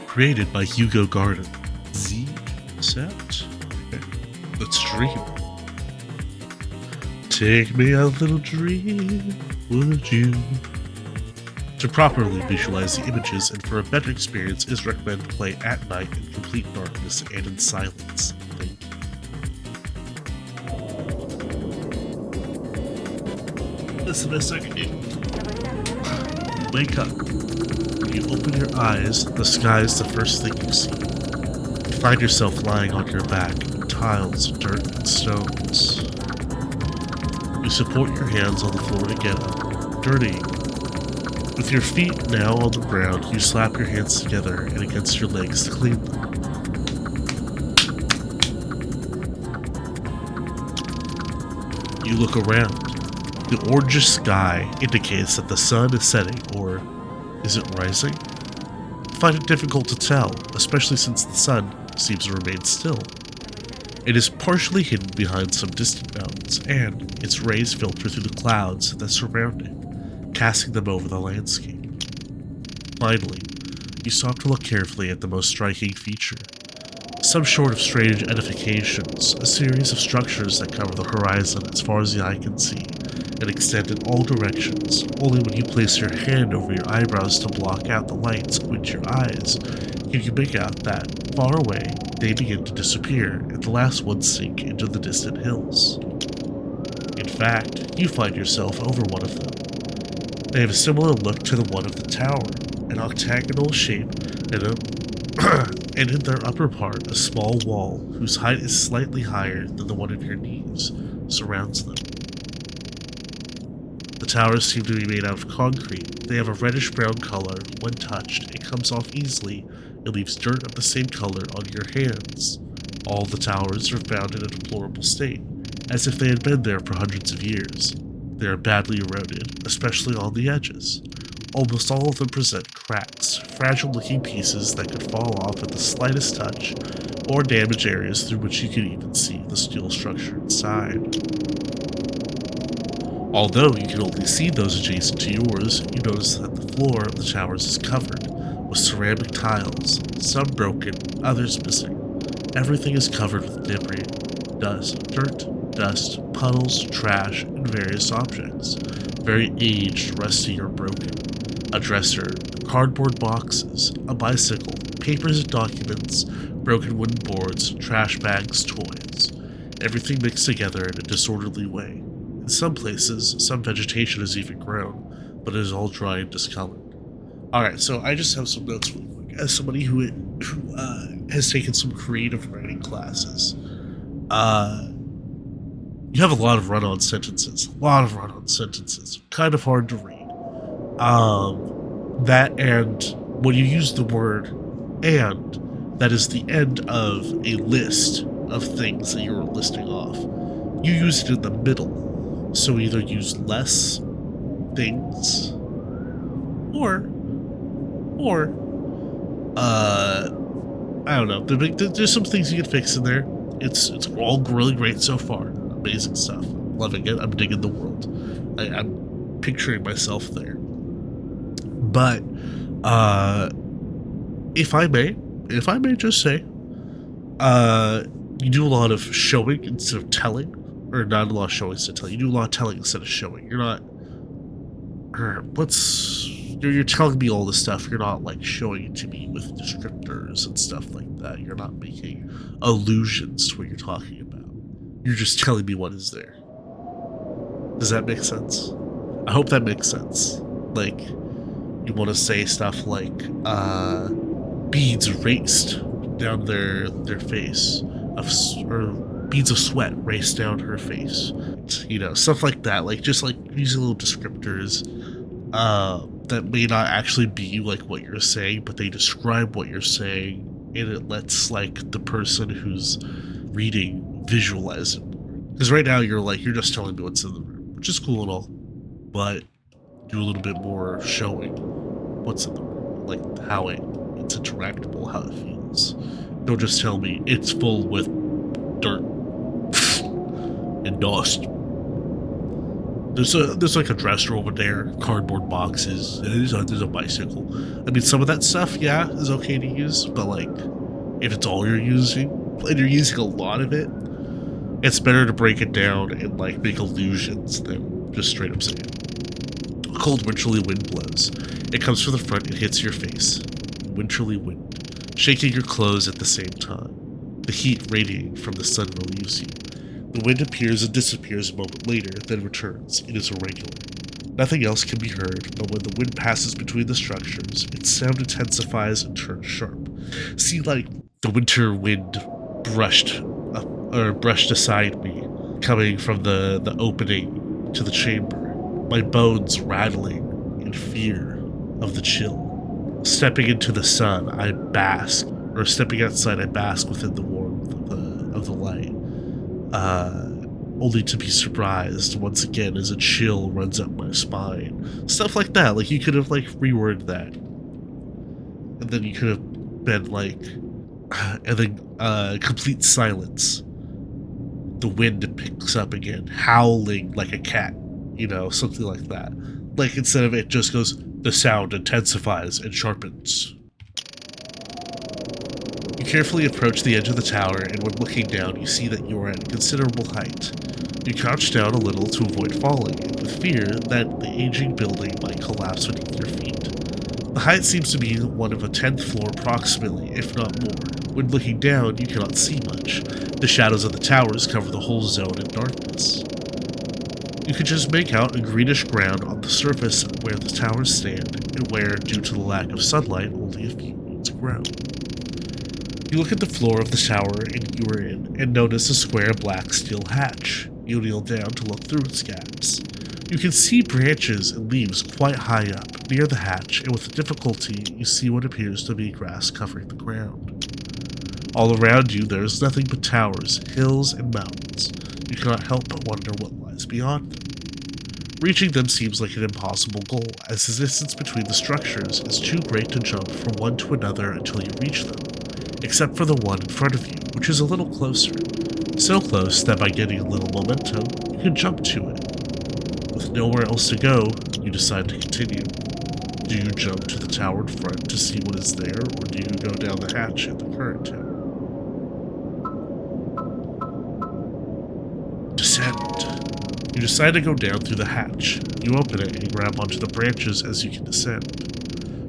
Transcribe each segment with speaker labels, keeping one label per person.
Speaker 1: Created by Hugo Garden. Z set? Okay. Let's dream. Take me a little dream, would you? To properly visualize the images and for a better experience, it is recommended to play at night in complete darkness and in silence. Thank you. That's the best I can do. You wake up. When you open your eyes, the sky is the first thing you see. You find yourself lying on your back, tiles, dirt, and stones. You support your hands on the floor to get up, dirtying. With your feet now on the ground, you slap your hands together and against your legs to clean them. You look around. The orangish sky indicates that the sun is setting, or is it rising? You find it difficult to tell, especially since the sun seems to remain still. It is partially hidden behind some distant mountains, and its rays filter through the clouds that surround it, casting them over the landscape. Finally, you stop to look carefully at the most striking feature. Some short of strange edifications, a series of structures that cover the horizon as far as the eye can see, and extend in all directions. Only when you place your hand over your eyebrows to block out the light and squint your eyes, can you make out that, far away, they begin to disappear, and the last ones sink into the distant hills. In fact, you find yourself over one of them. They have a similar look to the one of the tower, an octagonal shape, and in their upper part, a small wall, whose height is slightly higher than the one of your knees, surrounds them. The towers seem to be made out of concrete. They have a reddish-brown color. When touched, it comes off easily and leaves dirt of the same color on your hands. All the towers are found in a deplorable state, as if they had been there for hundreds of years. They are badly eroded, especially on the edges. Almost all of them present cracks, fragile-looking pieces that could fall off at the slightest touch, or damage areas through which you can even see the steel structure inside. Although you can only see those adjacent to yours, you notice that the floor of the towers is covered with ceramic tiles, some broken, others missing. Everything is covered with debris, dirt, dust, puddles, trash, and various objects, very aged, rusty, or broken. A dresser, cardboard boxes, a bicycle, papers and documents, broken wooden boards, trash bags, toys. Everything mixed together in a disorderly way. In some places, some vegetation has even grown, but it is all dry and discolored. Alright, so I just have some notes real quick. As somebody who has taken some creative writing classes, you have a lot of run-on sentences. Kind of hard to read. That and when you use the word "and," that is the end of a list of things that you're listing off. You use it in the middle. So either use less things or I don't know. There's some things you can fix in there. It's all really great so far. Amazing stuff. I'm loving it. I'm digging the world. I'm picturing myself there. But if I may just say, you do a lot of showing instead of telling. Or not a lot of showing instead of telling. You do a lot of telling instead of showing. You're not... You're telling me all this stuff. You're not, like, showing it to me with descriptors and stuff like that. You're not making allusions to what you're talking about. You're just telling me what is there. Does that make sense? I hope that makes sense. Like, you want to say stuff like, beads raced down their face. Or beads of sweat raced down her face. You know, stuff like that. Like, just like using little descriptors that may not actually be like what you're saying, but they describe what you're saying, and it lets like the person who's reading visualize it. Because right now you're just telling me what's in the room, which is cool and all, but do a little bit more showing what's in the room, like how it's interactable, how it feels. Don't just tell me it's full with dirt and dust. There's like a dresser over there, cardboard boxes, and there's a bicycle. I mean, some of that stuff, yeah, is okay to use, but like, if it's all you're using, and you're using a lot of it, it's better to break it down and like make illusions than just straight up say it. A cold winterly wind blows. It comes from the front and hits your face. Winterly wind, shaking your clothes at the same time. The heat radiating from the sun relieves you. The wind appears and disappears a moment later, then returns. It is irregular. Nothing else can be heard, but when the wind passes between the structures, its sound intensifies and turns sharp. See, like, the winter wind brushed aside me, coming from the opening to the chamber, my bones rattling in fear of the chill. Stepping into the sun, I bask, or stepping outside, I bask within the warmth of the light. Only to be surprised once again as a chill runs up my spine. Stuff like that. Like, you could have, like, reworded that. And then you could have been like, and then, complete silence. The wind picks up again, howling like a cat, you know, something like that. Like, instead of it just goes, the sound intensifies and sharpens. You carefully approach the edge of the tower, and when looking down, you see that you are at considerable height. You crouch down a little to avoid falling, with fear that the aging building might collapse beneath your feet. The height seems to be one of a 10th floor approximately, if not more. When looking down, you cannot see much. The shadows of the towers cover the whole zone in darkness. You can just make out a greenish ground on the surface where the towers stand, and where, due to the lack of sunlight, only a few feet of ground. You look at the floor of the tower you are in, and notice a square black steel hatch. You kneel down to look through its gaps. You can see branches and leaves quite high up, near the hatch, and with difficulty you see what appears to be grass covering the ground. All around you there is nothing but towers, hills, and mountains. You cannot help but wonder what lies beyond them. Reaching them seems like an impossible goal, as the distance between the structures is too great to jump from one to another until you reach them, except for the one in front of you, which is a little closer. So close that by getting a little momentum, you can jump to it. With nowhere else to go, you decide to continue. Do you jump to the tower in front to see what is there, or do you go down the hatch at the current tower? Descend. You decide to go down through the hatch. You open it and grab onto the branches as you can descend.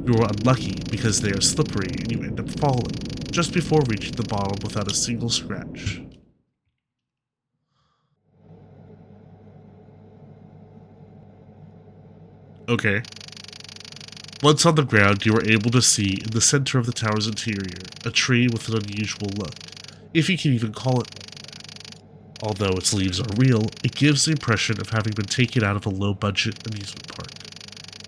Speaker 1: You are unlucky because they are slippery and you end up falling, just before reaching the bottom without a single scratch. Okay. Once on the ground, you are able to see, in the center of the tower's interior, a tree with an unusual look, if you can even call it like that. Although its leaves are real, it gives the impression of having been taken out of a low-budget amusement park.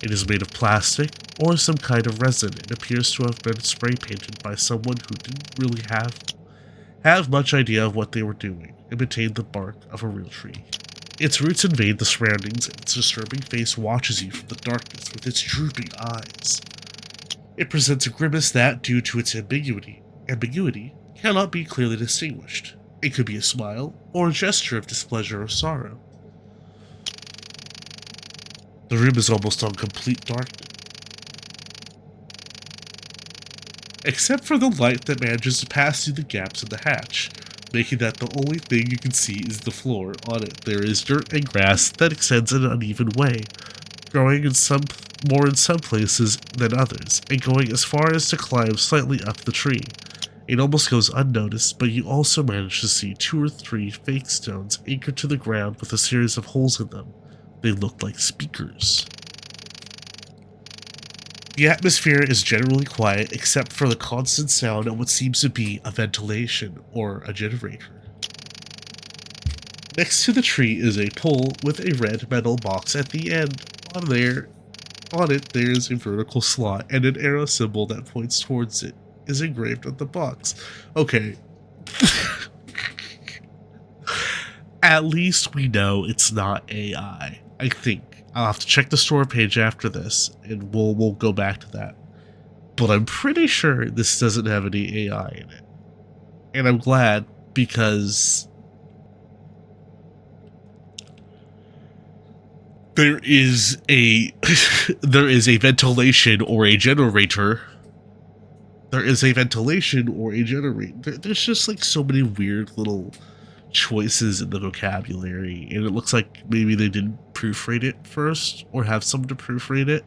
Speaker 1: It is made of plastic, or some kind of resin, and appears to have been spray-painted by someone who didn't really have much idea of what they were doing, and maintained the bark of a real tree. Its roots invade the surroundings, and its disturbing face watches you from the darkness with its drooping eyes. It presents a grimace that, due to its ambiguity, cannot be clearly distinguished. It could be a smile, or a gesture of displeasure or sorrow. The room is almost on complete darkness, except for the light that manages to pass through the gaps in the hatch, making that the only thing you can see is the floor. On it there is dirt and grass that extends in an uneven way, growing in some places than others, and going as far as to climb slightly up the tree. It almost goes unnoticed, but you also manage to see 2 or 3 fake stones anchored to the ground with a series of holes in them. They look like speakers. The atmosphere is generally quiet except for the constant sound of what seems to be a ventilation or a generator. Next to the tree is a pole with a red metal box at the end. On it there is a vertical slot, and an arrow symbol that points towards it is engraved on the box. Okay. At least we know it's not AI. I think. I'll have to check the store page after this, and we'll go back to that. But I'm pretty sure this doesn't have any AI in it. And I'm glad, because There is a there is a ventilation or a generator. There is a ventilation or a generator. There's just like so many weird little choices in the vocabulary, and it looks like maybe they didn't proofread it first or have someone to proofread it.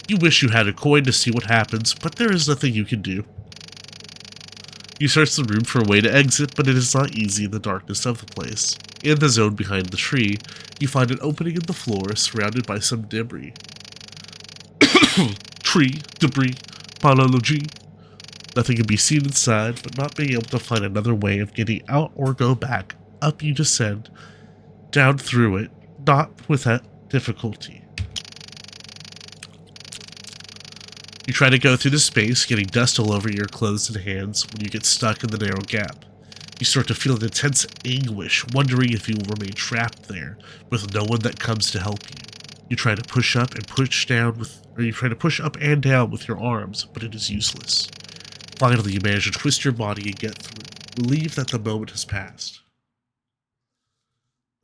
Speaker 1: You wish you had a coin to see what happens, but there is nothing you can do. You search the room for a way to exit, but it is not easy in the darkness of the place. In the zone behind the tree, you find an opening in the floor surrounded by some debris. Tree, debris, biology. Nothing can be seen inside, but not being able to find another way of getting out or go back. Up you descend, down through it, not without difficulty. You try to go through the space, getting dust all over your clothes and hands when you get stuck in the narrow gap. You start to feel an intense anguish, wondering if you will remain trapped there, with no one that comes to help you. You try to push up and down with your arms, but it is useless. Finally, you manage to twist your body and get through, relieved that the moment has passed.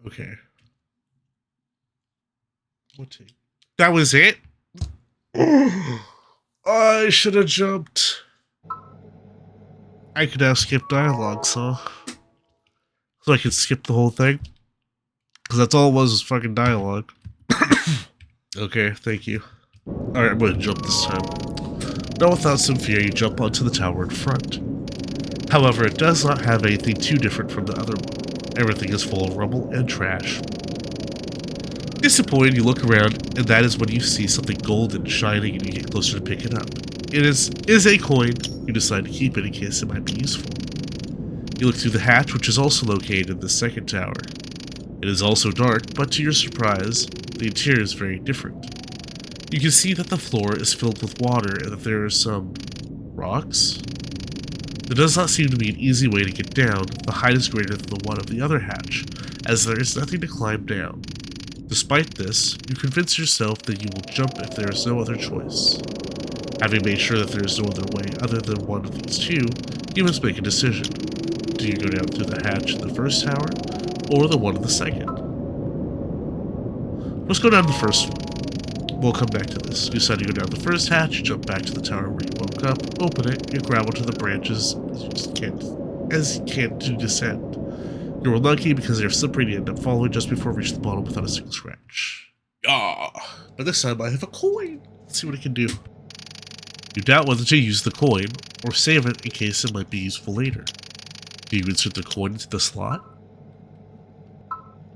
Speaker 1: Okay. That was it? I should have jumped. I could now skip dialogue, so I could skip the whole thing. Because that's all it was fucking dialogue. Okay, thank you. Alright, I'm gonna jump this time. Now without some fear, you jump onto the tower in front. However, it does not have anything too different from the other one. Everything is full of rubble and trash. Disappointed, you look around, and that is when you see something golden shining and you get closer to pick it up. It is a coin. You decide to keep it in case it might be useful. You look through the hatch, which is also located in the second tower. It is also dark, but to your surprise, the interior is very different. You can see that the floor is filled with water and that there are some rocks. There does not seem to be an easy way to get down. The height is greater than the one of the other hatch, as there is nothing to climb down. Despite this, you convince yourself that you will jump if there is no other choice. Having made sure that there is no other way other than one of these two, you must make a decision. Do you go down through the hatch in the first tower, or the one in the second? Let's go down the first one. We'll come back to this. You decide to go down the first hatch, you jump back to the tower where you woke up, open it, and grab onto the branches as you can't to descend. You were lucky because they're slippery and you end up falling just before reaching the bottom without a single scratch. But this time I have a coin. Let's see what it can do. You doubt whether to use the coin or save it in case it might be useful later. Do you insert the coin into the slot?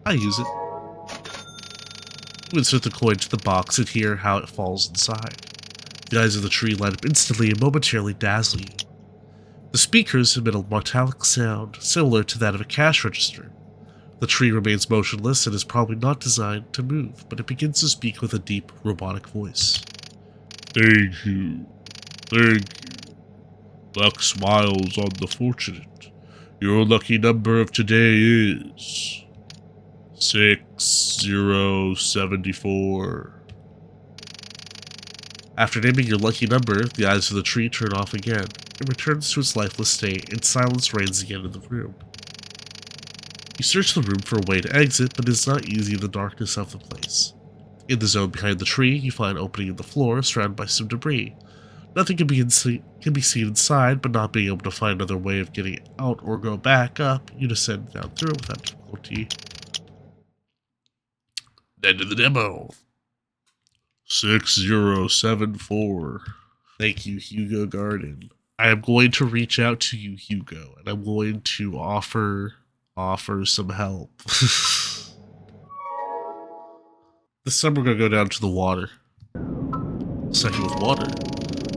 Speaker 1: I use it. You insert the coin into the box and hear how it falls inside. The eyes of the tree light up instantly and momentarily dazzle you. The speakers emit a metallic sound similar to that of a cash register. The tree remains motionless and is probably not designed to move, but it begins to speak with a deep, robotic voice. Thank you. Thank you. Luck smiles on the fortunate. Your lucky number of today is 6074. After naming your lucky number, the eyes of the tree turn off again. It returns to its lifeless state, and silence reigns again in the room. You search the room for a way to exit, but it is not easy in the darkness of the place. In the zone behind the tree, you find an opening in the floor surrounded by some debris. Nothing can be seen inside, but not being able to find another way of getting out or go back up, you descend down through it without difficulty. End of the demo. 6074. Thank you, Hugo Garden. I am going to reach out to you, Hugo, and I'm going to offer some help. This time we're going to go down to the water. Second with water.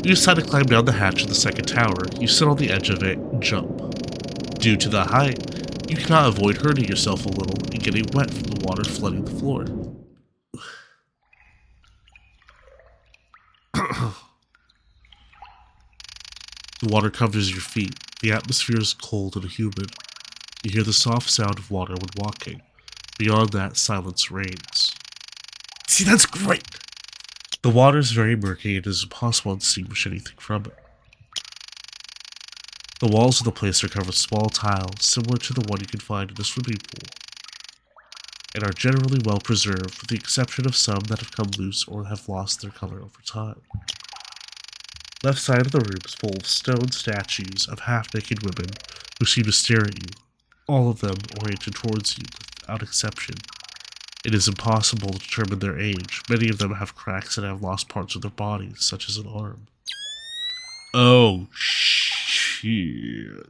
Speaker 1: You decide to climb down the hatch of the second tower. You sit on the edge of it and jump. Due to the height, you cannot avoid hurting yourself a little and getting wet from the water flooding the floor. The water covers your feet. The atmosphere is cold and humid. You hear the soft sound of water when walking. Beyond that, silence reigns. See, that's great! The water is very murky and it is impossible to distinguish anything from it. The walls of the place are covered with small tiles, similar to the one you can find in a swimming pool. and are generally well preserved with the exception of some that have come loose or have lost their color over time. Left side of the room is full of stone statues of half-naked women who seem to stare at you, all of them oriented towards you without exception. It is impossible to determine their age. Many of them have cracks and have lost parts of their bodies, such as an arm. Oh, shit.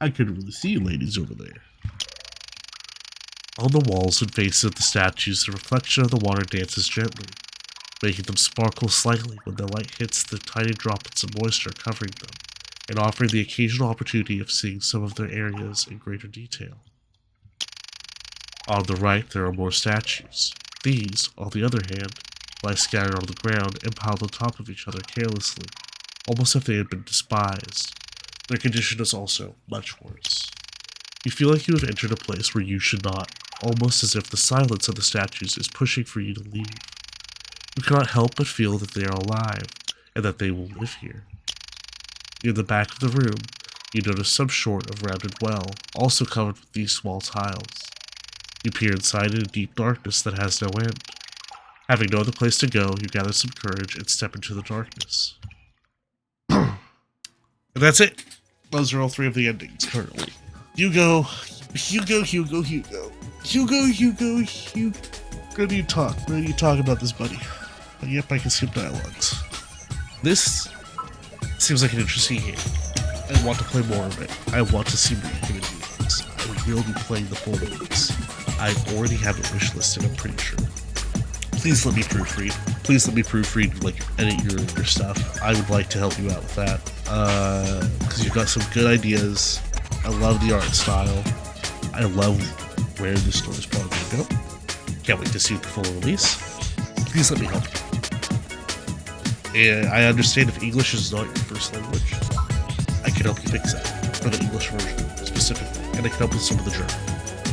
Speaker 1: I couldn't really see you ladies over there. On the walls and faces of the statues, the reflection of the water dances gently, making them sparkle slightly when the light hits the tiny droplets of moisture covering them, and offering the occasional opportunity of seeing some of their areas in greater detail. On the right, there are more statues. These, on the other hand, lie scattered on the ground and piled on top of each other carelessly, almost as if they had been despised. Their condition is also much worse. You feel like you have entered a place where you should not, almost as if the silence of the statues is pushing for you to leave. You cannot help but feel that they are alive, and that they will live here. Near the back of the room, you notice some sort of rounded well, also covered with these small tiles. You peer inside in a deep darkness that has no end. Having no other place to go, you gather some courage and step into the darkness. And that's it. Those are all three of the endings currently. Hugo. Gonna need to talk about this, buddy. But yep, I can skip dialogues. This seems like an interesting game. I want to play more of it. I want to see what you're gonna do with this. I will be playing the full release. I already have it wishlisted, I'm pretty sure. Please let me proofread. Please let me proofread, like, edit your stuff. I would like to help you out with that. Because you've got some good ideas. I love the art style. I love where the story's probably going to go. Can't wait to see the full release. Please let me help you. And I understand if English is not your first language, I can help you fix that for the English version specifically. And I can help with some of the German,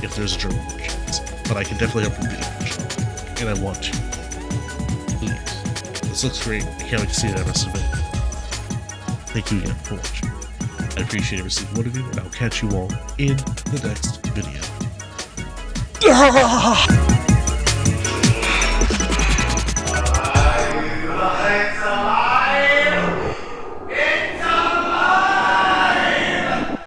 Speaker 1: if there's a German version. But I can definitely help with the English. And I want to. Please. This looks great. I can't wait to see the rest of it. Thank you again for watching. I appreciate every single one of you, and I'll catch you all in the next video.